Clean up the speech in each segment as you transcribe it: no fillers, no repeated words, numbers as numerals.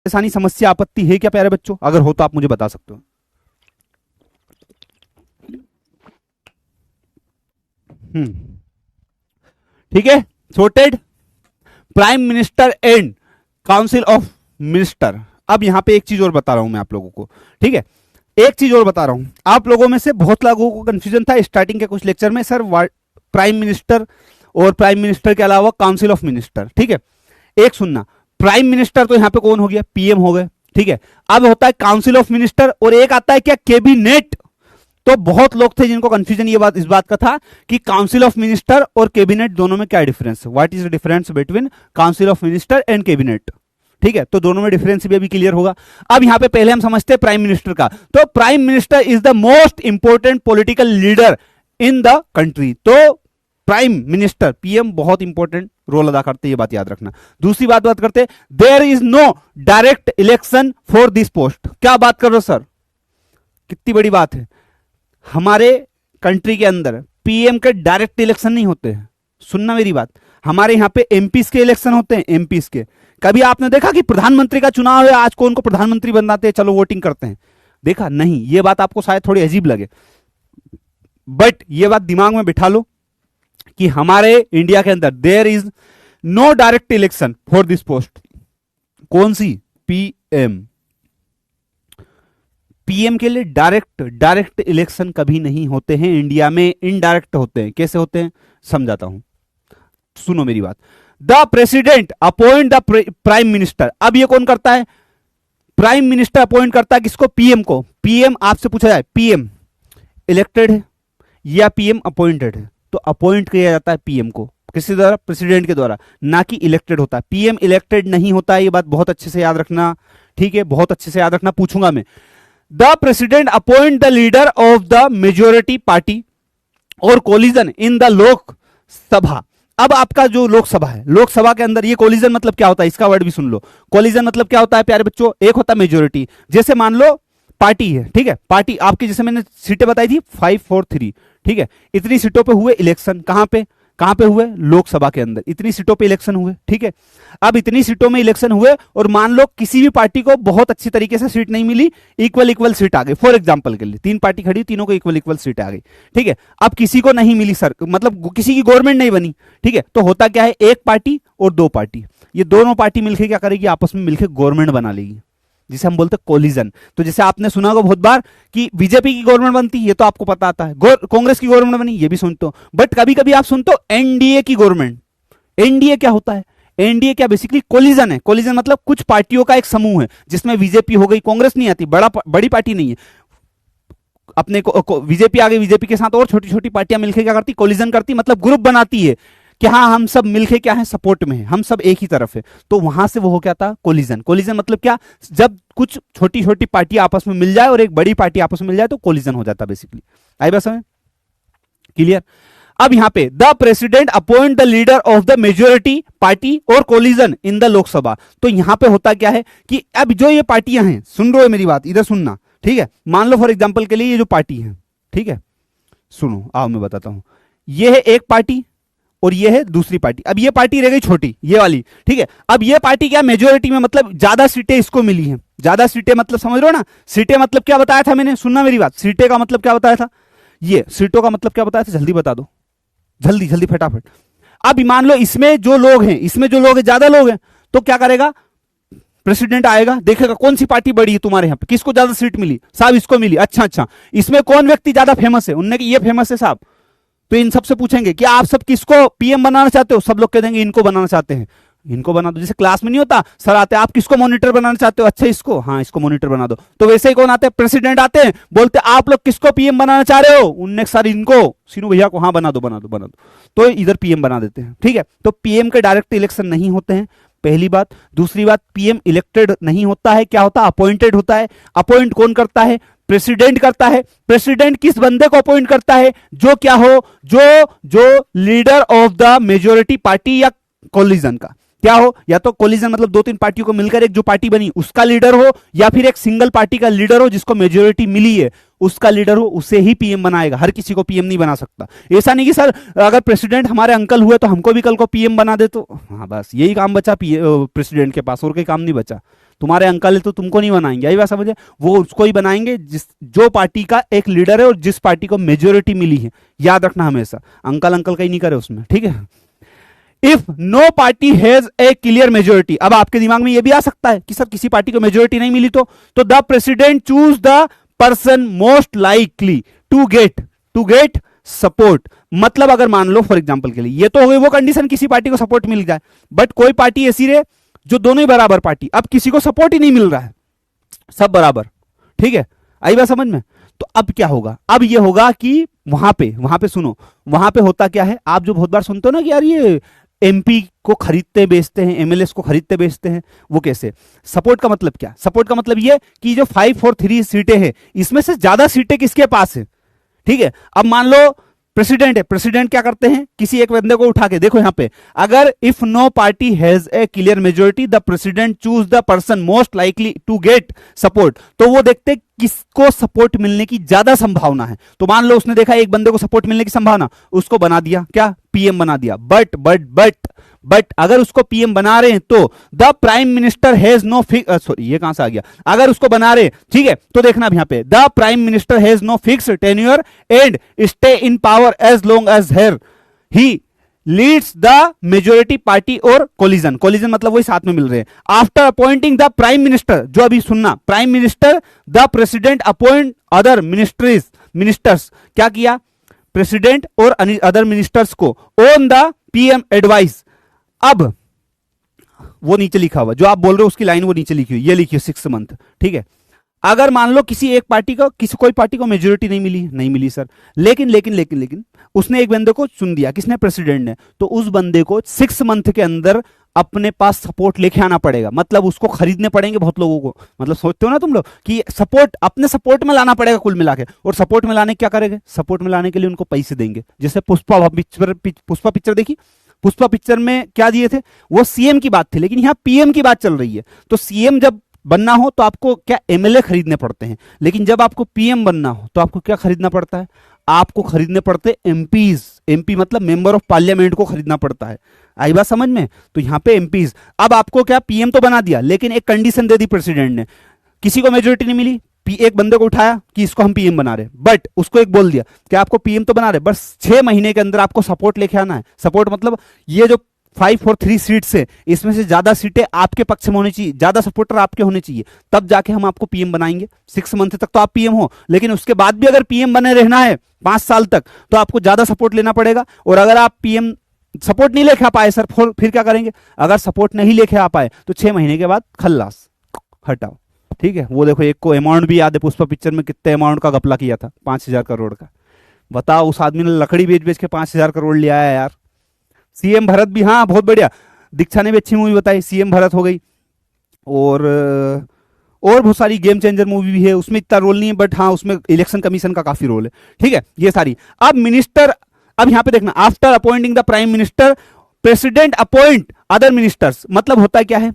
परेशानी, समस्या, आपत्ति है क्या प्यारे बच्चों? अगर हो तो आप मुझे बता सकते हो। ठीक है, sorted. Prime minister and council of minister. अब यहां पे एक चीज और बता रहा हूं मैं आप लोगों को, ठीक है, एक चीज और बता रहा हूं। आप लोगों में से बहुत लोगों को कंफ्यूजन था स्टार्टिंग के कुछ लेक्चर में, सर प्राइम मिनिस्टर और प्राइम मिनिस्टर के अलावा काउंसिल ऑफ मिनिस्टर, ठीक है। एक सुनना, प्राइम मिनिस्टर तो यहां पे कौन हो गया? पीएम हो गए, ठीक है। अब होता है काउंसिल ऑफ मिनिस्टर और एक आता है क्या? कैबिनेट। तो बहुत लोग थे जिनको कंफ्यूजन इस बात का था कि काउंसिल ऑफ मिनिस्टर और कैबिनेट दोनों में क्या डिफरेंस है, what is the difference between council of minister and cabinet, ठीक है। तो दोनों में डिफरेंस भी अभी क्लियर होगा। अब यहां पे पहले हम समझते हैं प्राइम मिनिस्टर का। तो prime minister is the most important political leader in the country. तो प्राइम मिनिस्टर, पीएम, बहुत इंपॉर्टेंट रोल अदा करते हैं, ये बात याद रखना। दूसरी बात करते, there is no direct election for this post. क्या बात कर रहे हो सर, कितनी बड़ी बात है। हमारे कंट्री के अंदर पीएम के डायरेक्ट इलेक्शन नहीं होते हैं। सुनना मेरी बात, हमारे यहां पे एमपीस के इलेक्शन होते हैं, एमपीस के। कभी आपने देखा कि प्रधानमंत्री का चुनाव है, आज कौन को प्रधानमंत्री बनाते हैं, चलो वोटिंग करते हैं? देखा नहीं। ये बात आपको शायद थोड़ी अजीब लगे, बट ये बात दिमाग में बिठा लो कि हमारे इंडिया के अंदर there is no direct election for this post. कौन सी? पीएम। पीएम के लिए डायरेक्ट इलेक्शन कभी नहीं होते हैं इंडिया में, इनडायरेक्ट होते हैं। कैसे होते हैं समझाता हूं, सुनो मेरी बात। The president appoint the prime minister. अब ये कौन करता है? प्राइम मिनिस्टर अपॉइंट करता है किसको? पीएम को। पीएम आपसे पूछा जाए पीएम इलेक्टेड है या पीएम अपॉइंटेड है, तो अपॉइंट किया जाता है पीएम को, किसी द्वारा? प्रेसिडेंट के द्वारा, ना कि इलेक्टेड होता है। पीएम इलेक्टेड नहीं होता है, ये बात बहुत अच्छे से याद रखना, ठीक है, बहुत अच्छे से याद रखना, पूछूंगा मैं। The president appoint the leader of the majority party और कोलिजन इन द लोकसभा। अब आपका जो लोकसभा है, लोकसभा के अंदर ये कोलिजन मतलब क्या होता है, इसका वर्ड भी सुन लो। कोलिजन मतलब क्या होता है प्यारे बच्चों? एक होता है मेजोरिटी, जैसे मान लो पार्टी है, ठीक है, पार्टी आपकी, जैसे मैंने सीटें बताई थी 5 4 3, ठीक है, इतनी सीटों पे हुए इलेक्शन। कहां पे हुए? लोकसभा के अंदर इतनी सीटों पे इलेक्शन हुए, ठीक है। अब इतनी सीटों में इलेक्शन हुए और मान लो किसी भी पार्टी को बहुत अच्छी तरीके से सीट नहीं मिली, इक्वल सीट आ गई। फॉर एग्जांपल के लिए 3 पार्टी खड़ी, तीनों को इक्वल सीट आ गई, ठीक है। अब किसी को नहीं मिली सर, मतलब किसी की गवर्नमेंट नहीं बनी, ठीक है। तो होता क्या है, एक पार्टी और 2 पार्टी, ये दोनों पार्टी मिलकर क्या करेगी? आपस में मिलकर गवर्नमेंट बना लेगी, जिसे हम बोलते हैं कोलिजन। तो जैसे आपने सुना होगा बहुत बार कि बीजेपी की गवर्नमेंट बनती, ये तो आपको पता आता है। कांग्रेस की गवर्नमेंट बनी, ये भी सुनते हो। बट कभी कभी आप सुनते हो एनडीए की गवर्नमेंट। एनडीए क्या होता है? एनडीए क्या? बेसिकली कोलिजन है। कोलिजन मतलब कुछ पार्टियों का एक समूह है, जिसमें बीजेपी हो गई, कांग्रेस नहीं आती, बड़ी पार्टी नहीं है। अपने को बीजेपी आ गई, बीजेपी के साथ और छोटी छोटी पार्टियां मिलकर क्या करती? कोलिजन करती, मतलब ग्रुप बनाती है कि हाँ हम सब मिलके क्या है, सपोर्ट में है, हम सब एक ही तरफ है। तो वहां से वो हो क्या था? कोलिजन। कोलिजन मतलब क्या? जब कुछ छोटी छोटी पार्टी आपस में मिल जाए और एक बड़ी पार्टी आपस में मिल जाए तो कोलिजन हो जाता बेसिकली। आई बात समझ? क्लियर? अब यहां पे the president appoint the leader of the majority party और कोलिजन इन द लोकसभा। तो यहां पे होता क्या है कि अब जो ये पार्टियां हैं, सुन रहे हो मेरी बात, इधर सुनना, ठीक है। मान लो फॉर एग्जाम्पल के लिए ये जो पार्टी है, ठीक है, सुनो, आओ मैं बताता हूं। ये है एक पार्टी और ये है दूसरी पार्टी। अब ये पार्टी रह गई छोटी, ये वाली, ठीक है। अब ये पार्टी क्या? मेजोरिटी में, मतलब ज्यादा सीटें इसको मिली हैं। ज्यादा सीटें मतलब समझ रहे हो ना? सीटें मतलब क्या बताया था मैंने, सुनना मेरी बात। सीटें का मतलब क्या बताया था? ये सीटों का मतलब क्या बताया था? जल्दी बता दो, जल्दी जल्दी फटाफट। अब मान लो इसमें जो लोग हैं, ज्यादा लोग हैं, तो क्या करेगा? प्रेसिडेंट आएगा, देखेगा कौन सी पार्टी बड़ी है तुम्हारे यहां पे, किसको ज्यादा सीट मिली, साहब इसको मिली, अच्छा, इसमें कौन व्यक्ति ज्यादा फेमस है, उनने ये फेमस है साहब। तो इन सबसे पूछेंगे कि आप सब किसको पीएम बनाना चाहते हो? सब लोग कह देंगे इनको बनाना चाहते हैं, इनको बना दो। जैसे क्लास में नहीं होता, सर आते हैं, आप किसको मॉनिटर बनाना चाहते हो? अच्छा इसको, हाँ इसको मॉनिटर बना दो। तो वैसे ही कौन आते हैं? प्रेसिडेंट आते हैं, बोलते आप लोग किसको पीएम बनाना चाह रहे हो? उनने सर इनको, सीनू भैया को, हाँ बना दो। तो इधर पीएम बना देते हैं, ठीक है। तो पीएम के डायरेक्ट इलेक्शन नहीं होते हैं, पहली बात। दूसरी बात, पीएम इलेक्टेड नहीं होता है, क्या होता है? अपॉइंटेड होता है। अपॉइंट कौन करता है? प्रेसिडेंट करता है। प्रेसिडेंट किस बंदे को अपॉइंट करता है? जो क्या हो, जो leader of the majority party या कोलिजन का क्या हो, या तो कोलिजन मतलब 2-3 पार्टियों को मिलकर एक जो पार्टी बनी उसका लीडर हो, या फिर एक सिंगल पार्टी का लीडर हो जिसको मेजोरिटी मिली है उसका लीडर हो, उसे ही पीएम बनाएगा। हर किसी को पीएम नहीं बना सकता। ऐसा नहीं कि सर अगर प्रेसिडेंट हमारे अंकल हुए तो हमको भी कल को पीएम बना दे, तो हाँ बस यही काम बचा प्रेसिडेंट के पास, और कोई काम नहीं बचा। तुम्हारे अंकल है तो तुमको नहीं बनाएंगे, यही बात समझे, वो उसको ही बनाएंगे जिस जो पार्टी का एक लीडर है और जिस पार्टी को मेजोरिटी मिली है, याद रखना हमेशा, अंकल अंकल का ही नहीं करे उसमें, ठीक है। If no party has a clear majority, अब आपके दिमाग में यह भी आ सकता है कि सर किसी पार्टी को मेजोरिटी नहीं मिली तो the president choose the person most likely to get support. मतलब अगर मान लो फॉर एग्जांपल के लिए, ये तो हो गई वो कंडीशन किसी पार्टी को सपोर्ट मिल जाए, बट कोई पार्टी ऐसी रहे जो दोनों ही बराबर पार्टी, अब किसी को सपोर्ट ही नहीं मिल रहा है, सब बराबर, ठीक है, आई बात समझ में। तो अब क्या होगा, अब ये होगा कि वहां पे सुनो, वहां पे होता क्या है, आप जो बहुत बार सुनते हो ना कि यार ये एमपी को खरीदते बेचते हैं, एमएलए को खरीदते बेचते हैं, वो कैसे, सपोर्ट का मतलब क्या, सपोर्ट का मतलब ये कि जो 543 सीटें हैं इसमें से ज्यादा सीटें किसके पास है, ठीक है। अब मान लो प्रेसिडेंट है, प्रेसिडेंट क्या करते हैं, किसी एक बंदे को उठा के देखो यहां पे, अगर if no party has a clear majority the president choose the person most likely to get support, तो वो देखते किसको सपोर्ट मिलने की ज्यादा संभावना है। तो मान लो उसने देखा एक बंदे को सपोर्ट मिलने की संभावना, उसको बना दिया क्या, पीएम बना दिया। बट अगर उसको पीएम बना रहे हैं तो the prime minister has no sorry ये कहां से आ गया, अगर उसको बना रहे, ठीक है, तो देखना अब यहां पे the prime minister has no fix tenure and stay in power as long as here he leads the majority party और कोलिजन मतलब वही साथ में मिल रहे हैं। After appointing the prime minister, जो अभी सुनना, prime minister the president appoint other ministers, क्या किया, प्रेसिडेंट और अदर मिनिस्टर्स को ऑन द पीएम एडवाइस। अब वो नीचे लिखा हुआ जो आप बोल रहे हो उसकी लाइन वो नीचे लिखी हुई, ये लिखी 6 मंथ, ठीक है। अगर मान लो किसी एक पार्टी को, कोई पार्टी को मेजोरिटी नहीं मिली सर, लेकिन उसने एक बंदे को चुन दिया, किसने, प्रेसिडेंट ने, तो उस बंदे को 6 मंथ के अंदर अपने पास सपोर्ट लेके आना पड़ेगा, मतलब उसको खरीदने पड़ेंगे बहुत लोगों को, मतलब सोचते हो ना तुम लोग कि सपोर्ट अपने सपोर्ट में लाना पड़ेगा कुल मिला के, और सपोर्ट में लाने क्या करेंगे, सपोर्ट में लाने के लिए उनको पैसे देंगे। जैसे पुष्पा पिक्चर देखी, पुष्पा पिक्चर में क्या दिए थे, वो सीएम की बात थी, लेकिन यहां पीएम की बात चल रही है। तो सीएम जब बनना हो तो आपको क्या एमएलए खरीदने पड़ते हैं, लेकिन जब आपको पीएम बनना हो तो आपको क्या खरीदना पड़ता है, आपको खरीदने पड़ते हैं एमपीज, एमपी मतलब मेंबर ऑफ पार्लियामेंट को खरीदना पड़ता है, आई बात समझ में। तो यहां पे एमपीज, अब आपको क्या पीएम तो बना दिया, लेकिन एक कंडीशन दे दी प्रेसिडेंट ने, किसी को मेजोरिटी नहीं मिली, एक बंदे को उठाया कि इसको हम पीएम बना रहे, बट उसको एक बोल दिया कि आपको पीएम तो बना रहे, बस 6 महीने के अंदर आपको सपोर्ट लेके आना है। सपोर्ट मतलब ये जो 543 सीट्स है इसमें से ज्यादा सीटें आपके पक्ष में होनी चाहिए, ज्यादा सपोर्टर आपके होने चाहिए, तब जाके हम आपको पीएम बनाएंगे। 6 मंथ तक तो आप पीएम हो, लेकिन उसके बाद भी अगर पीएम बने रहना है 5 साल तक तो आपको ज्यादा सपोर्ट लेना पड़ेगा। और अगर आप पीएम सपोर्ट नहीं लेके आ पाए सर, फिर क्या करेंगे, अगर सपोर्ट नहीं लेके आ पाए तो 6 महीने के बाद खल्लास, हटाओ, ठीक है। वो देखो एक को अमाउंट भी याद है, पुष्पा पिक्चर में कितने अमाउंट का घपला किया था, 5000 करोड़ का, बताओ, उस आदमी ने लकड़ी बेच के 5000 करोड़ लिया है यार। सीएम भरत भी, हाँ बहुत बढ़िया, दीक्षा ने भी अच्छी मूवी बताई, सीएम भरत हो गई, और बहुत सारी गेम चेंजर मूवी भी है, उसमें इतना रोल नहीं है, बट हाँ उसमें इलेक्शन कमीशन का काफी रोल है, ठीक है, ये सारी। अब मिनिस्टर, अब यहां पे देखना, after appointing the prime minister president appoint other ministers, मतलब होता क्या है,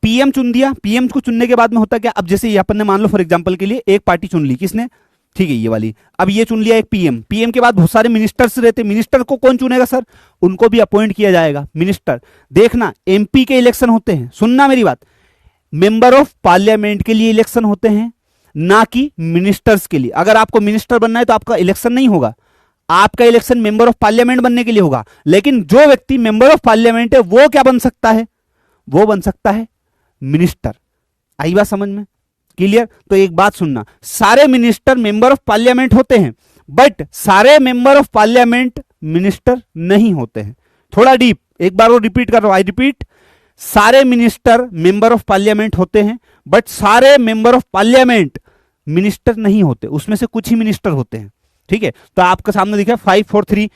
पीएम चुन दिया, पीएम को चुनने के बाद में होता क्या, अब जैसे अपन ने मान लो फॉर एग्जांपल के लिए एक पार्टी चुन ली, किसने, ठीक है ये वाली, अब ये चुन लिया एक पीएम, पीएम के बाद बहुत सारे मिनिस्टर्स रहते, मिनिस्टर को कौन चुनेगा सर, उनको भी अपॉइंट किया जाएगा मिनिस्टर। देखना एमपी के इलेक्शन होते हैं, सुनना मेरी बात, मेंबर ऑफ पार्लियामेंट के लिए इलेक्शन होते हैं, ना कि मिनिस्टर्स के लिए। अगर आपको मिनिस्टर बनना है तो आपका इलेक्शन नहीं होगा, आपका इलेक्शन मेंबर ऑफ पार्लियामेंट बनने के लिए होगा। लेकिन जो व्यक्ति मेंबर ऑफ पार्लियामेंट है वो क्या बन सकता है, वो बन सकता है मिनिस्टर। आई बात समझ में, क्लियर। तो एक बात सुनना, सारे मिनिस्टर मेंबर ऑफ पार्लियामेंट होते हैं, बट सारे मेंबर ऑफ पार्लियामेंट मिनिस्टर नहीं होते हैं। थोड़ा डीप, एक बार वो रिपीट कर रहा हूं, आई रिपीट, सारे मिनिस्टर मेंबर ऑफ पार्लियामेंट होते हैं, बट सारे मेंबर ऑफ पार्लियामेंट मिनिस्टर नहीं होते, उसमें से कुछ ही मिनिस्टर होते हैं, ठीक है। तो आपके सामने दिखा 543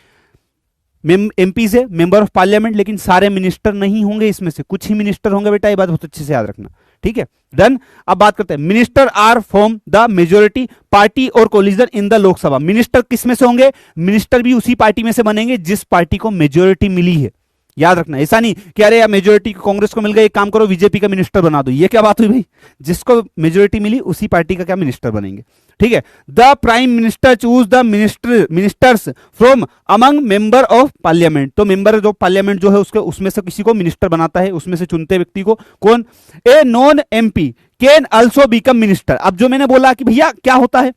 एमपी से मेंबर ऑफ पार्लियामेंट, लेकिन सारे मिनिस्टर नहीं होंगे, इसमें से कुछ ही मिनिस्टर होंगे, बेटा ये बात बहुत अच्छे से याद रखना, ठीक है, डन। अब बात करते हैं, minister are from the majority party और coalition in the Lok Sabha. Minister किस में से होंगे, मिनिस्टर भी उसी पार्टी में से बनेंगे जिस पार्टी को मेजोरिटी मिली है, याद रखना, ऐसा नहीं कि अरे यार मेजोरिटी कांग्रेस को मिल गई, एक काम करो बीजेपी का मिनिस्टर बना दो, ये क्या बात हुई भाई? जिसको मेजोरिटी मिली उसी पार्टी का क्या मिनिस्टर बनेंगे, ठीक है। The prime minister choose the ministers from among member of parliament, तो मेंबर जो पार्लियामेंट जो है उसके उसमें से किसी को मिनिस्टर बनाता है, उसमें से चुनते व्यक्ति को। कौन? ए non MP can also become minister. अब जो मैंने बोला कि भैया क्या होता है,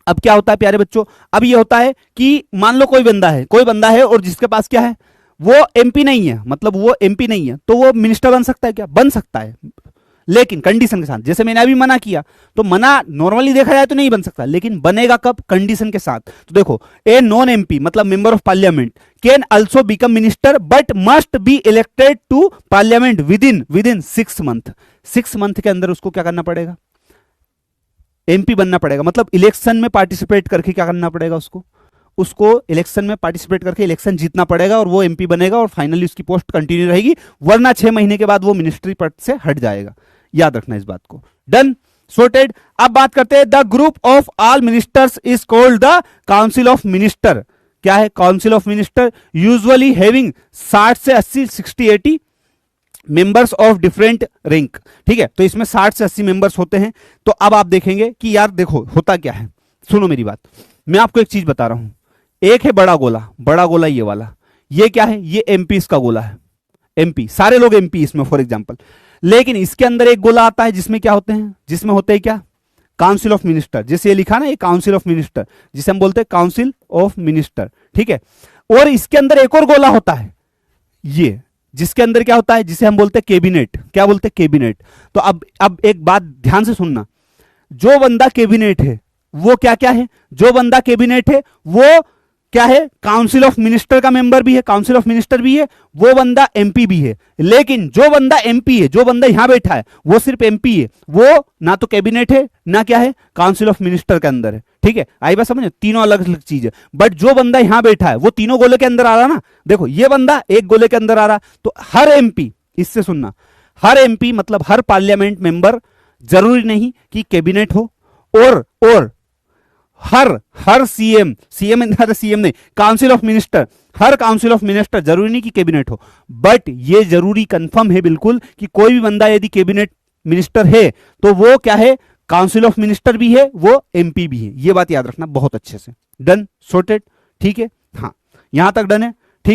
अब क्या होता है प्यारे बच्चों, अब ये होता है कि मान लो कोई बंदा है और जिसके पास क्या है, वो एमपी नहीं है, मतलब वो एमपी नहीं है, तो वो मिनिस्टर बन सकता है क्या? बन सकता है, लेकिन कंडीशन के साथ। जैसे मैंने अभी मना किया, तो मना नॉर्मली देखा जाए तो नहीं बन सकता, लेकिन बनेगा कब? कंडीशन के साथ। तो देखो, ए नॉन एमपी मतलब member of parliament can also become minister but must be elected to parliament within 6 month. 6 month के अंदर उसको क्या करना पड़ेगा? एमपी बनना पड़ेगा, मतलब इलेक्शन में पार्टिसिपेट करके क्या करना पड़ेगा उसको इलेक्शन में पार्टिसिपेट करके इलेक्शन जीतना पड़ेगा और वो एमपी बनेगा और फाइनली उसकी पोस्ट कंटिन्यू रहेगी, वरना 6 महीने के बाद वो मिनिस्ट्री पद से हट जाएगा। याद रखना इस बात को। Done, sorted. अब बात करते हैं, the group of all ministers is called the council of minister. क्या है council of minister? Usually having 60 से 80 60 80 मेंबर्स ऑफ डिफरेंट रैंक, ठीक है। तो इसमें 60 से 80 मेंबर्स होते हैं। तो अब आप देखेंगे कि यार देखो होता क्या है, सुनो मेरी बात, मैं आपको एक चीज बता रहा हूं। एक है बड़ा गोला ये वाला, ये क्या है? ये एमपी का गोला है, एमपी, सारे लोग एमपी इसमें फॉर एग्जांपल। लेकिन इसके अंदर एक गोला आता है जिसमें क्या होते हैं, जिसमें होते हैं क्या? Council of minister. जैसे ये लिखा ना, ये काउंसिल ऑफ मिनिस्टर, जिसे हम बोलते हैं काउंसिल ऑफ मिनिस्टर, ठीक है। और इसके अंदर एक और गोला होता है, ये जिसके अंदर क्या होता है, जिसे हम बोलते हैं कैबिनेट। क्या बोलते हैं? कैबिनेट। तो अब एक बात ध्यान से सुनना, जो बंदा कैबिनेट है वो क्या क्या है? जो बंदा कैबिनेट है वो क्या है? काउंसिल ऑफ मिनिस्टर का मेंबर भी है, काउंसिल ऑफ मिनिस्टर भी है, वो बंदा एमपी भी है। लेकिन जो बंदा एमपी है, जो बंदा यहां बैठा है, वो सिर्फ एमपी है, वो ना तो कैबिनेट है ना क्या है, काउंसिल ऑफ मिनिस्टर के अंदर है, ठीक है। आई बात समझ? तीनों अलग अलग चीज है। बट जो बंदा यहां बैठा है वो तीनों गोले के अंदर आ रहा ना। देखो ये बंदा एक गोले के अंदर आ रहा, तो हर एमपी, इससे सुनना, हर एमपी मतलब हर पार्लियामेंट मेंबर, जरूरी नहीं कि कैबिनेट हो, और हर सीएम नहीं, council of minister, her council of minister, जरूरी नहीं कि कैबिनेट हो, बट ये जरूरी कंफर्म है बिल्कुल कि कोई भी बंदा यदि कैबिनेट मिनिस्टर है तो वो क्या है? काउंसिल ऑफ मिनिस्टर भी है, वो एमपी भी है। ये बात याद रखना बहुत अच्छे से। डन, सॉर्टेड, ठीक है। हाँ, यहां तक डन है।